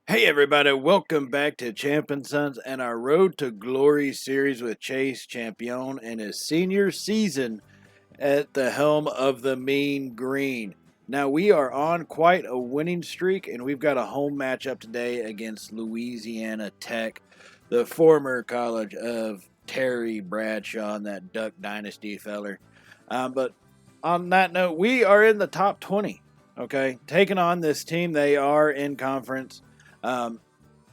Hey everybody, welcome back to Champion Sons and our Road to Glory series with Chase Champion in his senior season at the helm of the Mean Green. Now we are on quite a winning streak and we've got a home matchup today against Louisiana Tech, the former college of Terry Bradshaw and that Duck Dynasty feller. But on that note, we are in the top 20, okay? Taking on this team, they are in conference.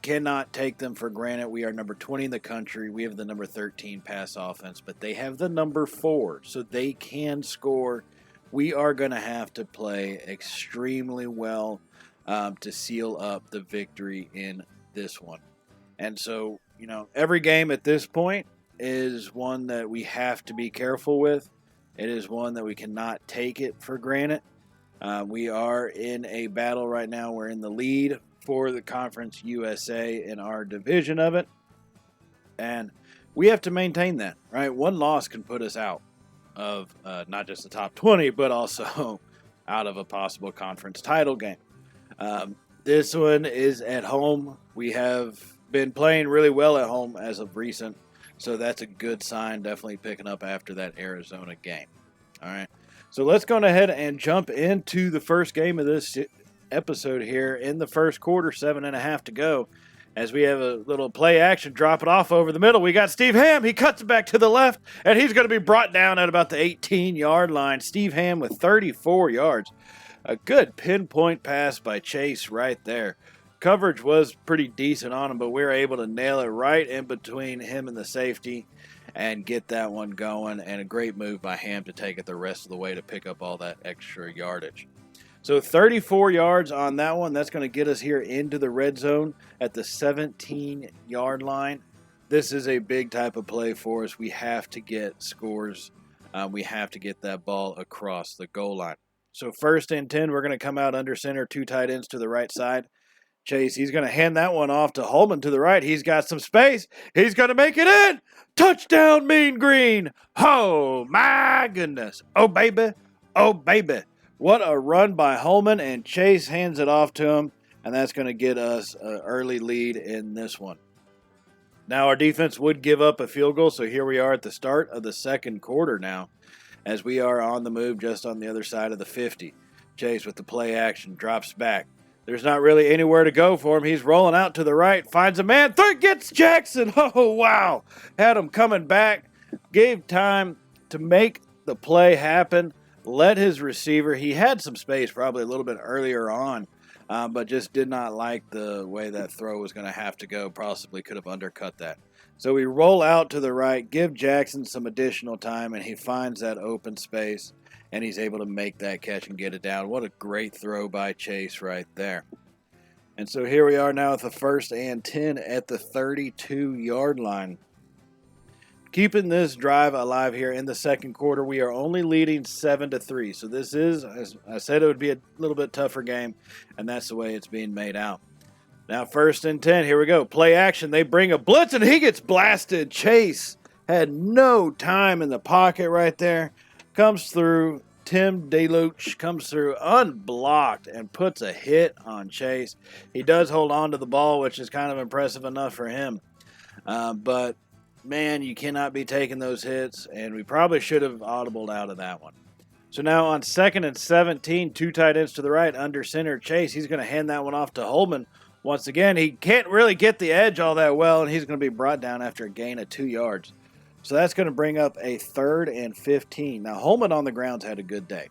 Cannot take them for granted. We are number 20 in the country. We have the number 13 pass offense, but they have the number 4, so they can score. We are going to have to play extremely well to seal up the victory in this one. And so, every game at this point is one that we have to be careful with. It is one that we cannot take it for granted. We are in a battle right now. We're in the lead for the Conference USA in our division of it. And we have to maintain that, right? One loss can put us out of not just the top 20, but also out of a possible conference title game. This one is at home. We have been playing really well at home as of recent, so that's a good sign, definitely picking up after that Arizona game. All right, so let's go ahead and jump into the first game of this episode here in the first quarter, 7.5 to go, as we have a little play action, drop it off over the middle. We got Steve Ham. He cuts it back to the left, and he's going to be brought down at about the 18-yard line. Steve Ham with 34 yards. A good pinpoint pass by Chase right there. Coverage was pretty decent on him, but we were able to nail it right in between him and the safety and get that one going, and a great move by Ham to take it the rest of the way to pick up all that extra yardage. So 34 yards on that one. That's going to get us here into the red zone at the 17-yard line. This is a big type of play for us. We have to get scores. We have to get that ball across the goal line. So 1st and 10, we're going to come out under center, 2 tight ends to the right side. Chase, he's going to hand that one off to Holman to the right. He's got some space. He's going to make it in. Touchdown, Mean Green. Oh, my goodness. Oh, baby. Oh, baby. What a run by Holman, and Chase hands it off to him, and that's going to get us an early lead in this one. Now, our defense would give up a field goal, so here we are at the start of the second quarter now, as we are on the move just on the other side of the 50. Chase with the play action, drops back. There's not really anywhere to go for him. He's rolling out to the right, finds a man, gets Jackson. Oh, wow. Had him coming back, gave time to make the play happen. Let his receiver, he had some space probably a little bit earlier on, but just did not like the way that throw was going to have to go. Possibly could have undercut that. So we roll out to the right, give Jackson some additional time, and he finds that open space, and he's able to make that catch and get it down. What a great throw by Chase right there. And so here we are now at the 1st and 10 at the 32-yard line. Keeping this drive alive here in the second quarter, we are only leading 7-3. So this is, as I said, it would be a little bit tougher game, and that's the way it's being made out. Now 1st and 10, here we go. Play action. They bring a blitz, and he gets blasted. Chase had no time in the pocket right there. Comes through. Tim DeLuch comes through unblocked and puts a hit on Chase. He does hold on to the ball, which is kind of impressive enough for him. But man, you cannot be taking those hits, and we probably should have audibled out of that one. So now on 2nd and 17, 2 tight ends to the right, under center, Chase. He's going to hand that one off to Holman. Once again, he can't really get the edge all that well, and he's going to be brought down after a gain of 2 yards. So that's going to bring up a 3rd and 15. Now, Holman on the ground's had a good day.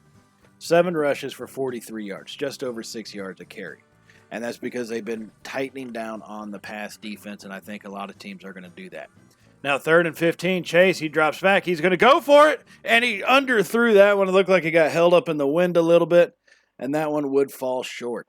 7 rushes for 43 yards, just over 6 yards a carry. And that's because they've been tightening down on the pass defense, and I think a lot of teams are going to do that. Now 3rd and 15, Chase, he drops back. He's going to go for it, and he underthrew that one. It looked like he got held up in the wind a little bit, and that one would fall short.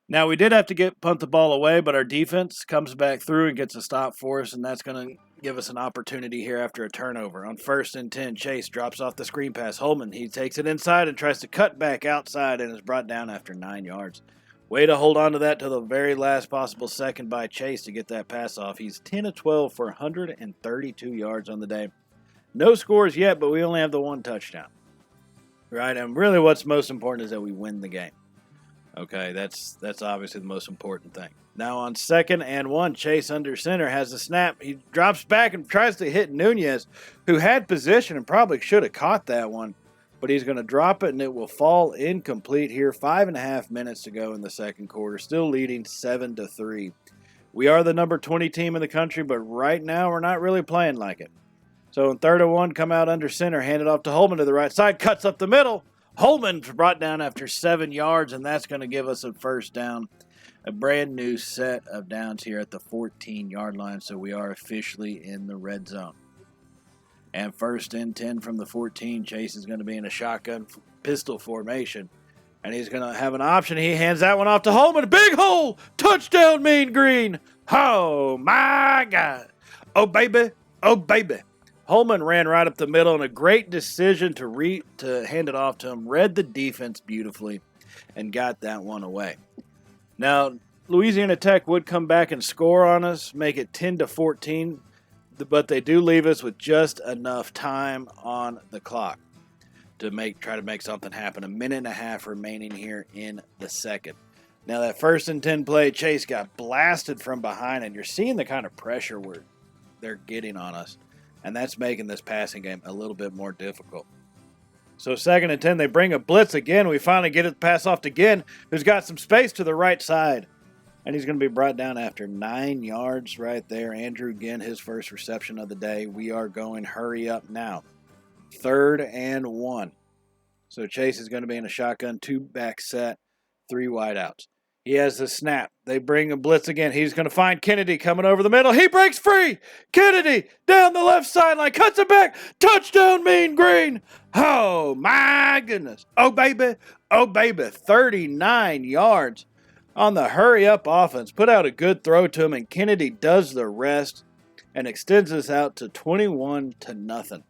Now, we did have to punt the ball away, but our defense comes back through and gets a stop for us, and that's going to give us an opportunity here after a turnover. On 1st and 10, Chase drops off the screen pass. Holman, he takes it inside and tries to cut back outside and is brought down after 9 yards. Way to hold on to that to the very last possible second by Chase to get that pass off. He's 10 of 12 for 132 yards on the day. No scores yet, but we only have the 1 touchdown. Right? And really what's most important is that we win the game. Okay, that's obviously the most important thing. Now on 2nd and 1, Chase under center has the snap. He drops back and tries to hit Nunez, who had position and probably should have caught that one. But he's going to drop it, and it will fall incomplete here. 5.5 minutes to go in the second quarter. Still leading 7-3. We are the number 20 team in the country, but right now we're not really playing like it. So in 3rd and 1, come out under center, hand it off to Holman to the right side, cuts up the middle. Holman's brought down after 7 yards, and that's going to give us a first down. A brand new set of downs here at the 14-yard line, so we are officially in the red zone. And 1st and 10 from the 14. Chase is going to be in a shotgun pistol formation. And he's going to have an option. He hands that one off to Holman. Big hole! Touchdown, Mean Green! Oh, my God. Oh, baby. Oh, baby. Holman ran right up the middle, and a great decision to hand it off to him. Read the defense beautifully and got that one away. Now, Louisiana Tech would come back and score on us, make it 10-14. But they do leave us with just enough time on the clock to try to make something happen. 1.5 minutes remaining here in the second. Now that 1st and 10 play, Chase got blasted from behind, and you're seeing the kind of pressure they're getting on us, and that's making this passing game a little bit more difficult. So 2nd and 10, they bring a blitz again. We finally get it pass off to Ginn, who's got some space to the right side. And he's going to be brought down after 9 yards right there. Andrew Ginn, his first reception of the day. We are going hurry up now. 3rd and 1. So Chase is going to be in a shotgun, 2-back set, 3 wideouts. He has the snap. They bring a blitz again. He's going to find Kennedy coming over the middle. He breaks free. Kennedy down the left sideline, cuts it back. Touchdown, Mean Green. Oh, my goodness. Oh, baby. Oh, baby. 39 yards on the hurry-up offense. Put out a good throw to him, and Kennedy does the rest and extends us out to 21-0.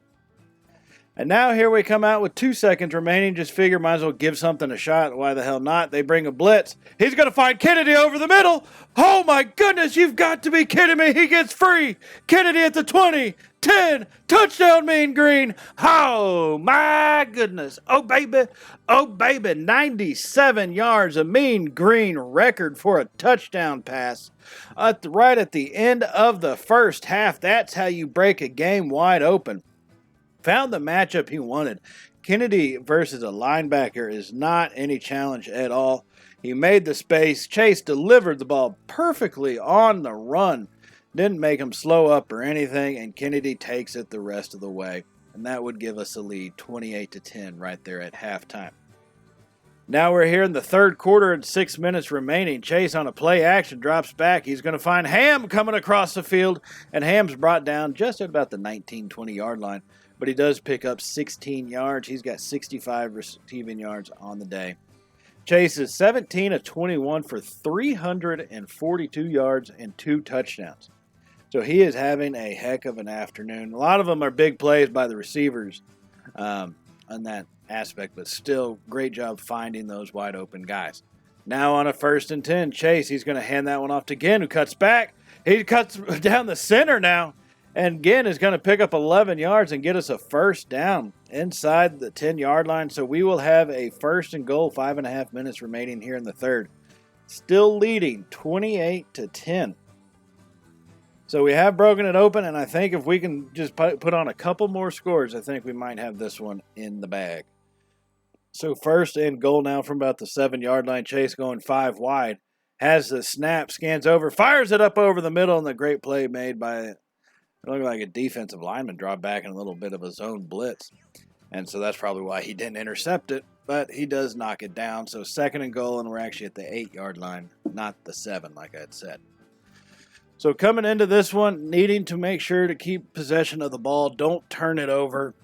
And now here we come out with 2 seconds remaining. Just figure might as well give something a shot. Why the hell not? They bring a blitz. He's going to find Kennedy over the middle. Oh, my goodness. You've got to be kidding me. He gets free. Kennedy at the 20. 10. Touchdown, Mean Green. Oh, my goodness. Oh, baby. Oh, baby. 97 yards. A Mean Green record for a touchdown pass. Right at the end of the first half. That's how you break a game wide open. Found the matchup he wanted. Kennedy versus a linebacker is not any challenge at all. He made the space. Chase delivered the ball perfectly on the run. Didn't make him slow up or anything, and Kennedy takes it the rest of the way. And that would give us a lead, 28-10 right there at halftime. Now we're here in the third quarter and 6 minutes remaining. Chase on a play action drops back. He's going to find Ham coming across the field, and Ham's brought down just at about the 19-20 yard line. But he does pick up 16 yards. He's got 65 receiving yards on the day. Chase is 17 of 21 for 342 yards and 2 touchdowns. So he is having a heck of an afternoon. A lot of them are big plays by the receivers on that aspect, but still great job finding those wide open guys. Now on a 1st and 10, Chase, he's going to hand that one off to Ginn, who cuts back. He cuts down the center now. And Ginn is going to pick up 11 yards and get us a first down inside the 10-yard line. So we will have a 1st and goal, 5.5 minutes remaining here in the third. Still leading 28-10. So we have broken it open, and I think if we can just put on a couple more scores, I think we might have this one in the bag. So 1st and goal now from about the 7-yard line. Chase going 5 wide. Has the snap, scans over, fires it up over the middle, and the great play made by it looked like a defensive lineman dropped back in a little bit of a zone blitz. And so that's probably why he didn't intercept it. But he does knock it down. So 2nd and goal, and we're actually at the 8-yard line, not the 7, like I had said. So coming into this one, needing to make sure to keep possession of the ball. Don't turn it over.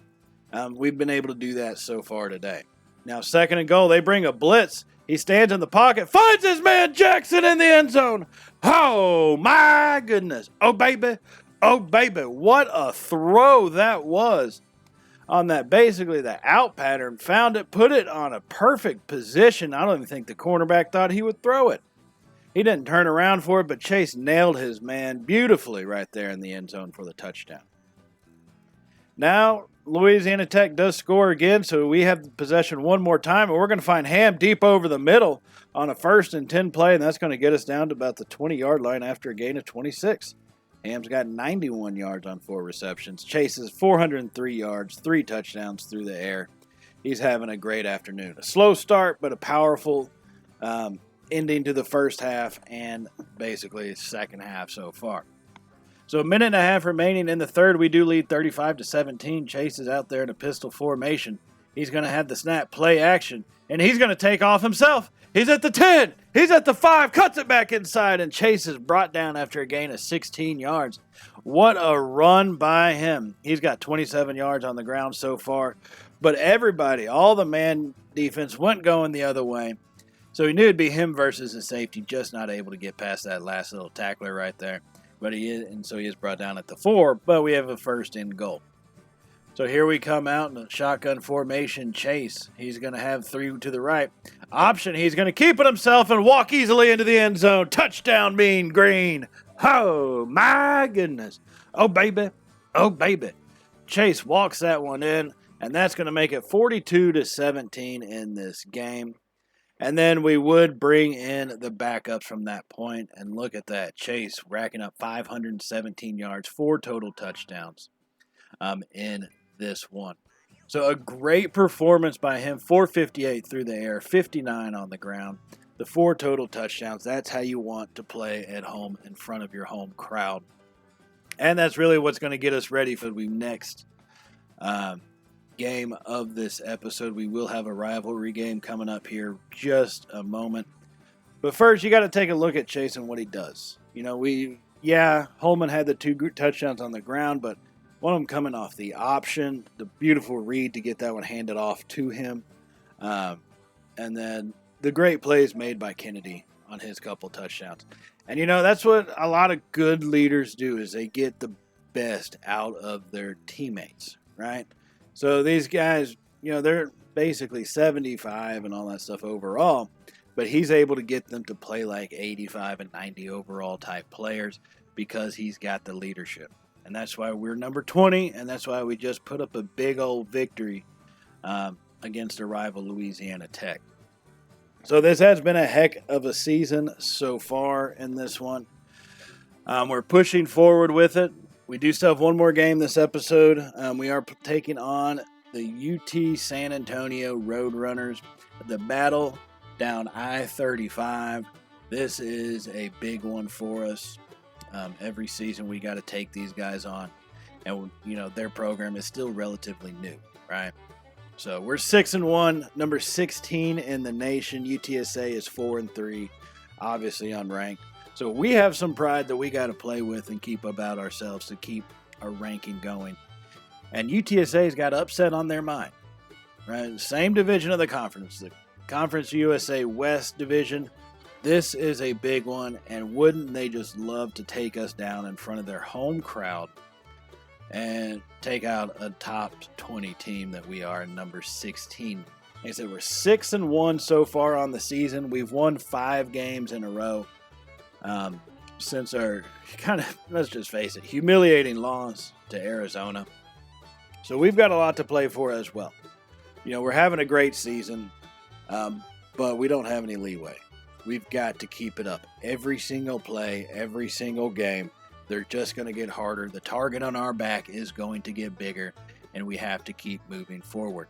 We've been able to do that so far today. Now 2nd and goal, they bring a blitz. He stands in the pocket, finds his man Jackson in the end zone. Oh, my goodness. Oh, baby. Oh, baby, what a throw that was on that, basically the out pattern. Found it, put it on a perfect position. I don't even think the cornerback thought he would throw it. He didn't turn around for it, but Chase nailed his man beautifully right there in the end zone for the touchdown. Now Louisiana Tech does score again, so we have the possession one more time, and we're going to find Ham deep over the middle on a 1st and 10 play, and that's going to get us down to about the 20-yard line after a gain of 26. Ham's got 91 yards on 4 receptions. Chase is 403 yards, 3 touchdowns through the air. He's having a great afternoon. A slow start, but a powerful ending to the first half and basically second half so far. So a minute and a half remaining in the third. We do lead 35-17. Chase is out there in a pistol formation. He's going to have the snap, play action, and he's going to take off himself. He's at the 10. He's at the 5. Cuts it back inside, and Chase is brought down after a gain of 16 yards. What a run by him. He's got 27 yards on the ground so far. But everybody, all the man defense went going the other way. So he knew it'd be him versus the safety, just not able to get past that last little tackler right there. But he is, and so he is brought down at the 4, but we have a 1st and goal. So here we come out in a shotgun formation. Chase, he's going to have 3 to the right. Option, he's going to keep it himself and walk easily into the end zone. Touchdown, Mean Green. Oh, my goodness. Oh, baby. Oh, baby. Chase walks that one in, and that's going to make it 42-17 in this game. And then we would bring in the backups from that point, and look at that. Chase racking up 517 yards, 4 total touchdowns in this one. So a great performance by him, 458 through the air, 59 on the ground, the 4 total touchdowns. That's how you want to play at home in front of your home crowd. And that's really what's going to get us ready for the next game of this episode. We will have a rivalry game coming up here just a moment. But first, you got to take a look at Chase and what he does. You know, Holman had the 2 touchdowns on the ground, but one of them coming off the option, the beautiful read to get that one handed off to him. And then the great plays made by Kennedy on his couple touchdowns. And, you know, that's what a lot of good leaders do, is they get the best out of their teammates, right? So these guys, you know, they're basically 75 and all that stuff overall, but he's able to get them to play like 85 and 90 overall type players because he's got the leadership. And that's why we're number 20, and that's why we just put up a big old victory against a rival Louisiana Tech. So this has been a heck of a season so far in this one. We're pushing forward with it. We do still have one more game this episode. We are taking on the UT San Antonio Roadrunners. The battle down I-35. This is a big one for us. Every season we got to take these guys on. And, you know, their program is still relatively new, right? So we're 6-1, number 16 in the nation. UTSA is 4-3, obviously unranked. So we have some pride that we got to play with and keep about ourselves to keep our ranking going. And UTSA's got upset on their mind, right? Same division of the conference, the Conference USA West division. This is a big one, and wouldn't they just love to take us down in front of their home crowd and take out a top 20 team that we are, number 16. Like I said, we're 6-1 so far on the season. We've won 5 games in a row. Since our let's just face it, humiliating loss to Arizona. So we've got a lot to play for as well. You know, we're having a great season, but we don't have any leeway. We've got to keep it up. Every single play, every single game, they're just going to get harder. The target on our back is going to get bigger, and we have to keep moving forward.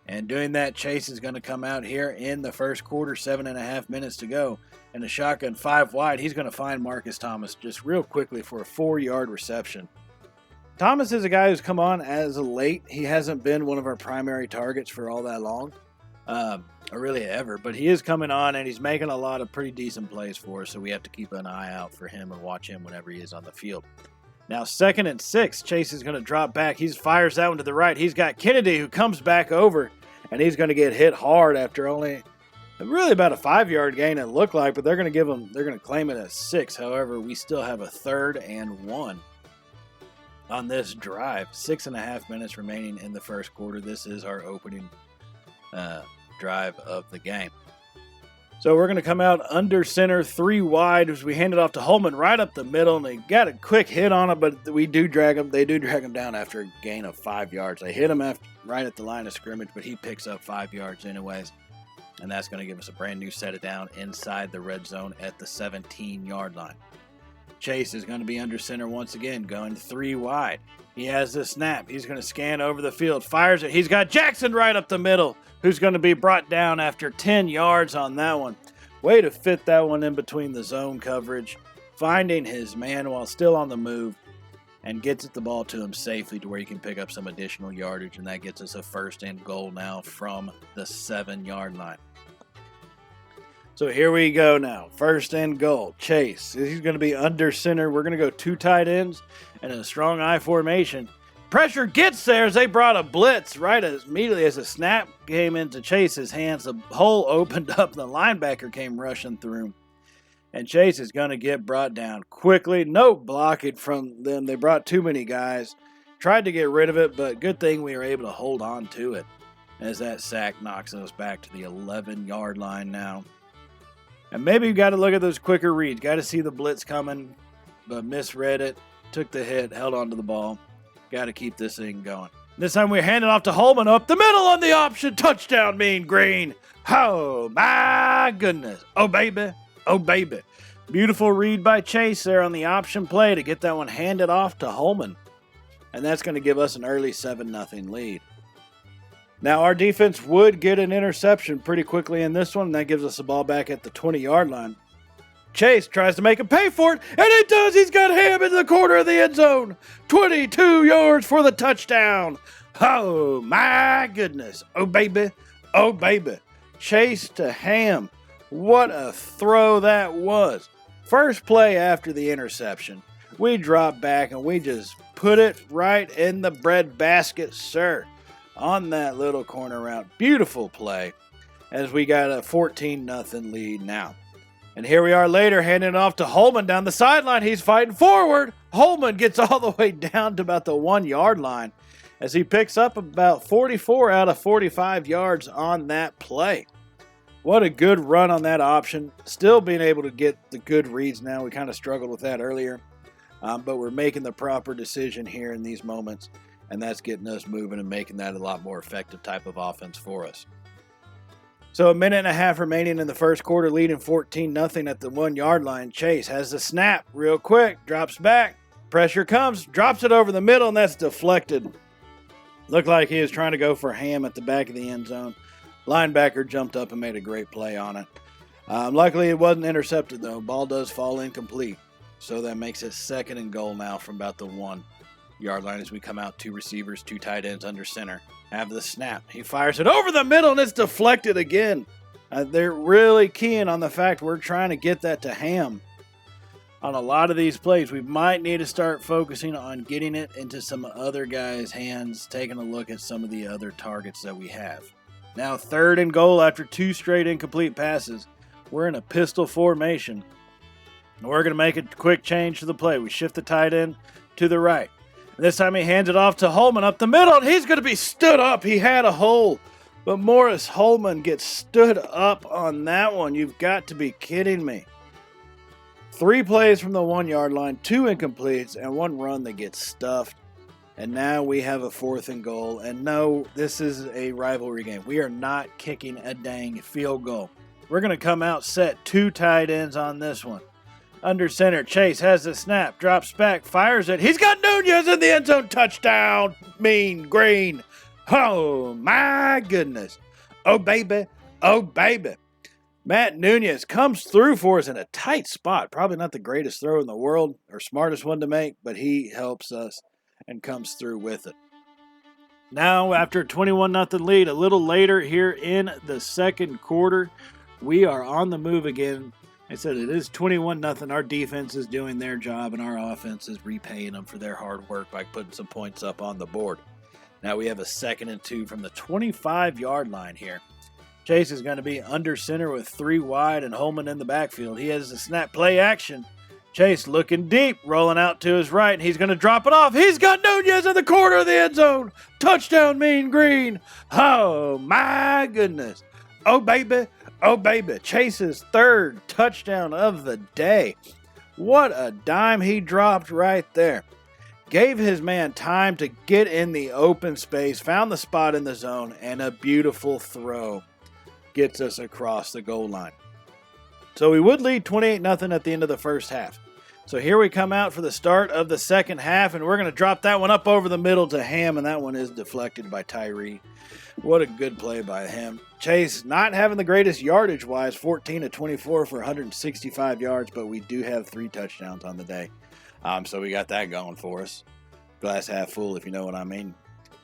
And doing that, Chase is going to come out here in the first quarter, 7.5 minutes to go. And a shotgun 5 wide, he's going to find Marcus Thomas just real quickly for a 4-yard reception. Thomas is a guy who's come on as of late. He hasn't been one of our primary targets for all that long, or really ever. But he is coming on, and he's making a lot of pretty decent plays for us, so we have to keep an eye out for him and watch him whenever he is on the field. Now, 2nd and 6, Chase is going to drop back. He fires that one to the right. He's got Kennedy who comes back over, and he's going to get hit hard after only really about a 5-yard gain it looked like, but they're going to claim it as 6. However, we still have a 3rd and 1 on this drive. 6.5 minutes remaining in the first quarter. This is our opening drive of the game. So we're going to come out under center, 3 wide as we hand it off to Holman right up the middle. And they got a quick hit on it, but we do drag him. They do drag him down after a gain of 5 yards. They hit him right at the line of scrimmage, but he picks up 5 yards anyways. And that's going to give us a brand new set it down inside the red zone at the 17-yard line. Chase is going to be under center once again, going 3 wide. He has the snap. He's going to scan over the field, fires it. He's got Jackson right up the middle, who's going to be brought down after 10 yards on that one. Way to fit that one in between the zone coverage, finding his man while still on the move, and gets the ball to him safely to where he can pick up some additional yardage, and that gets us a first and goal now from the 7-yard line. So here we go now. First and goal. Chase. He's going to be under center. We're going to go 2 tight ends and a strong I formation. Pressure gets there as they brought a blitz right immediately as the snap came into Chase's hands. The hole opened up. The linebacker came rushing through. And Chase is going to get brought down quickly. No blocking from them. They brought too many guys. Tried to get rid of it, but good thing we were able to hold on to it as that sack knocks us back to the 11-yard line now. And maybe you got to look at those quicker reads. Got to see the blitz coming, but misread it. Took the hit, held onto the ball. Got to keep this thing going. This time we hand it off to Holman up the middle on the option. Touchdown, Mean Green. Oh, my goodness. Oh, baby. Oh, baby. Beautiful read by Chase there on the option play to get that one handed off to Holman. And that's going to give us an early 7-0 lead. Now, our defense would get an interception pretty quickly in this one, and that gives us the ball back at the 20-yard line. Chase tries to make him pay for it, and he does. He's got Ham in the corner of the end zone. 22 yards for the touchdown. Oh, my goodness. Oh, baby. Oh, baby. Chase to Ham. What a throw that was. First play after the interception. We drop back, and we just put it right in the bread basket, sir, on that little corner route. Beautiful play as we got a 14-0 lead now. And here we are later, handing it off to Holman down the sideline. He's fighting forward. Holman gets all the way down to about the 1-yard line as he picks up about 44 out of 45 yards on that play. What a good run on that option. Still being able to get the good reads now. We kind of struggled with that earlier, but we're making the proper decision here in these moments. And that's getting us moving and making that a lot more effective type of offense for us. So 1.5 minutes remaining in the first quarter, leading 14-0 at the 1-yard line. Chase has the snap real quick, drops back, pressure comes, drops it over the middle, and that's deflected. Looked like he was trying to go for Ham at the back of the end zone. Linebacker jumped up and made a great play on it. Luckily, it wasn't intercepted, though. Ball does fall incomplete. So that makes it 2nd and goal now from about the 1-yard line as we come out 2 receivers, 2 tight ends under center. Have the snap. He fires it over the middle, and it's deflected again. They're really keying on the fact we're trying to get that to Ham. On a lot of these plays, we might need to start focusing on getting it into some other guys' hands, taking a look at some of the other targets that we have. Now 3rd and goal after 2 straight incomplete passes. We're in a pistol formation. We're going to make a quick change to the play. We shift the tight end to the right. This time he hands it off to Holman up the middle, and he's going to be stood up. He had a hole, but Morris Holman gets stood up on that one. You've got to be kidding me. 3 plays from the 1-yard line, 2 incompletes, and 1 run that gets stuffed. And now we have a 4th and goal. And no, this is a rivalry game. We are not kicking a dang field goal. We're going to come out set 2 tight ends on this one. Under center, Chase has the snap, drops back, fires it. He's got Nunez in the end zone. Touchdown, Mean Green. Oh, my goodness. Oh, baby. Oh, baby. Matt Nunez comes through for us in a tight spot. Probably not the greatest throw in the world or smartest one to make, but he helps us and comes through with it. Now, after a 21-0 lead, a little later here in the second quarter, we are on the move again. I said it is 21-0. Our defense is doing their job, and our offense is repaying them for their hard work by putting some points up on the board. Now we have a 2nd and 2 from the 25-yard line here. Chase is going to be under center with 3 wide and Holman in the backfield. He has the snap play action. Chase looking deep, rolling out to his right, and he's going to drop it off. He's got Nunez in the corner of the end zone. Touchdown, Mean Green. Oh, my goodness. Oh, baby. Oh, baby, Chase's third touchdown of the day. What a dime he dropped right there. Gave his man time to get in the open space, found the spot in the zone, and a beautiful throw gets us across the goal line. So we would lead 28-0 at the end of the first half. So here we come out for the start of the second half, and we're going to drop that one up over the middle to Ham, and that one is deflected by Tyree. What a good play by him. Chase not having the greatest yardage-wise, 14 of 24 for 165 yards, but we do have 3 touchdowns on the day. So we got that going for us. Glass half full, if you know what I mean.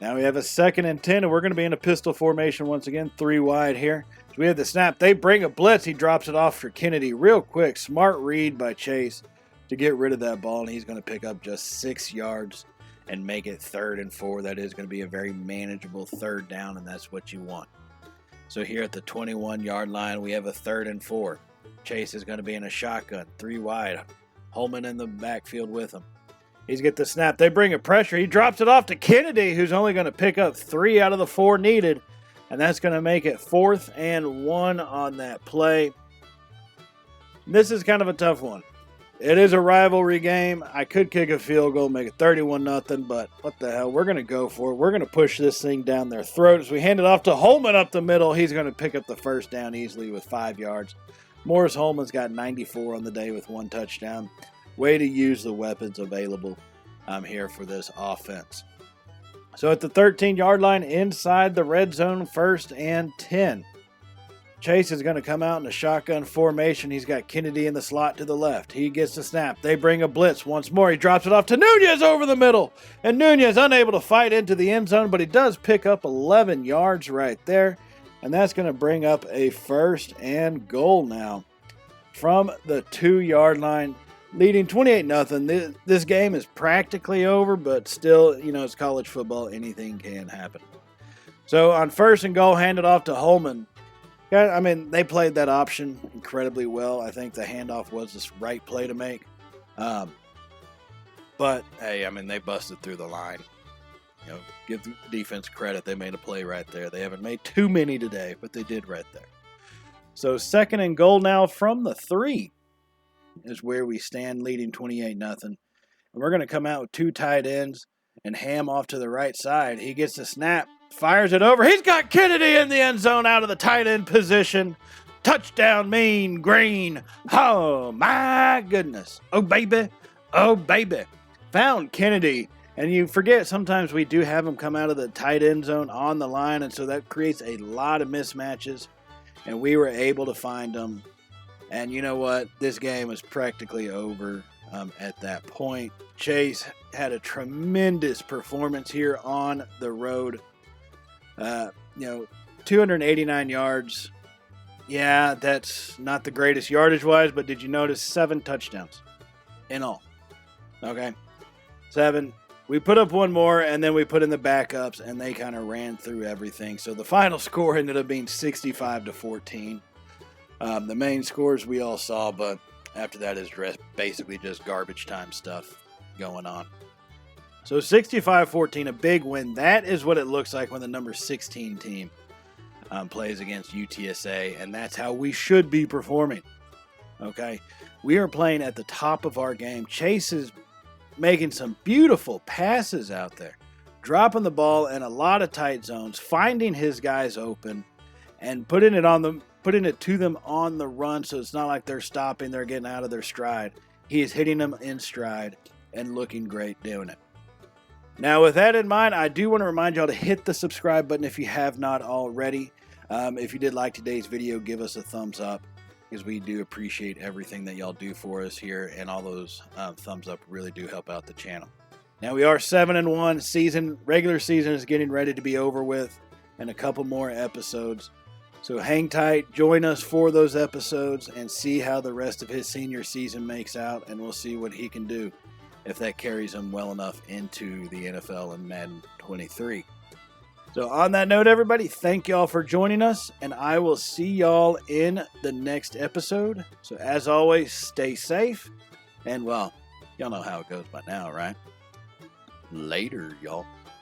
Now we have a 2nd and 10, and we're going to be in a pistol formation once again, 3 wide here. So we have the snap. They bring a blitz. He drops it off for Kennedy real quick. Smart read by Chase to get rid of that ball, and he's going to pick up just 6 yards and make it 3rd and 4. That is going to be a very manageable 3rd down, and that's what you want. So here at the 21-yard line, we have a 3rd and 4. Chase is going to be in a shotgun, 3 wide. Holman in the backfield with him. He's get the snap. They bring a pressure. He drops it off to Kennedy, who's only going to pick up 3 out of the 4 needed, and that's going to make it 4th and 1 on that play. This is kind of a tough one. It is a rivalry game. I could kick a field goal, make it 31-0, but what the hell? We're going to go for it. We're going to push this thing down their throats. We hand it off to Holman up the middle. He's going to pick up the 1st down easily with 5 yards. Morris Holman's got 94 on the day with 1 touchdown. Way to use the weapons available here for this offense. So at the 13-yard line, inside the red zone, 1st and 10. Chase is going to come out in a shotgun formation. He's got Kennedy in the slot to the left. He gets the snap. They bring a blitz once more. He drops it off to Nunez over the middle. And Nunez unable to fight into the end zone, but he does pick up 11 yards right there. And that's going to bring up a 1st and goal now from the 2-yard line, leading 28-0. This game is practically over, but still, it's college football. Anything can happen. So on 1st and goal, hand it off to Holman. Yeah, I mean, they played that option incredibly well. I think the handoff was the right play to make. But, hey, I mean, they busted through the line. Give the defense credit. They made a play right there. They haven't made too many today, but they did right there. So 2nd and goal now from the 3 is where we stand, leading 28-0. And we're going to come out with 2 tight ends and Ham off to the right side. He gets the snap. Fires it over. He's got Kennedy in the end zone out of the tight end position. Touchdown, Mean Green. Oh, my goodness. Oh, baby. Oh, baby. Found Kennedy. And you forget sometimes we do have him come out of the tight end zone on the line, and so that creates a lot of mismatches. And we were able to find him. And you know what? This game was practically over at that point. Chase had a tremendous performance here on the road. 289 yards. Yeah, that's not the greatest yardage-wise, but did you notice 7 touchdowns in all? Okay, 7. We put up 1 more, and then we put in the backups, and they kind of ran through everything. So the final score ended up being 65-14. The main scores we all saw, but after that is basically just garbage time stuff going on. So 65-14, a big win. That is what it looks like when the number 16 team plays against UTSA, and that's how we should be performing. Okay, we are playing at the top of our game. Chase is making some beautiful passes out there, dropping the ball in a lot of tight zones, finding his guys open, and putting it to them on the run. So it's not like they're stopping; they're getting out of their stride. He is hitting them in stride and looking great doing it. Now, with that in mind, I do want to remind y'all to hit the subscribe button if you have not already. If you did like today's video, give us a thumbs up, because we do appreciate everything that y'all do for us here, and all those thumbs up really do help out the channel. Now, we are 7-1. Regular season is getting ready to be over with, and a couple more episodes. So hang tight, join us for those episodes, and see how the rest of his senior season makes out, and we'll see what he can do if that carries him well enough into the NFL and Madden 23. So on that note, everybody, thank y'all for joining us, and I will see y'all in the next episode. So as always, stay safe, and well, y'all know how it goes by now, right? Later, y'all.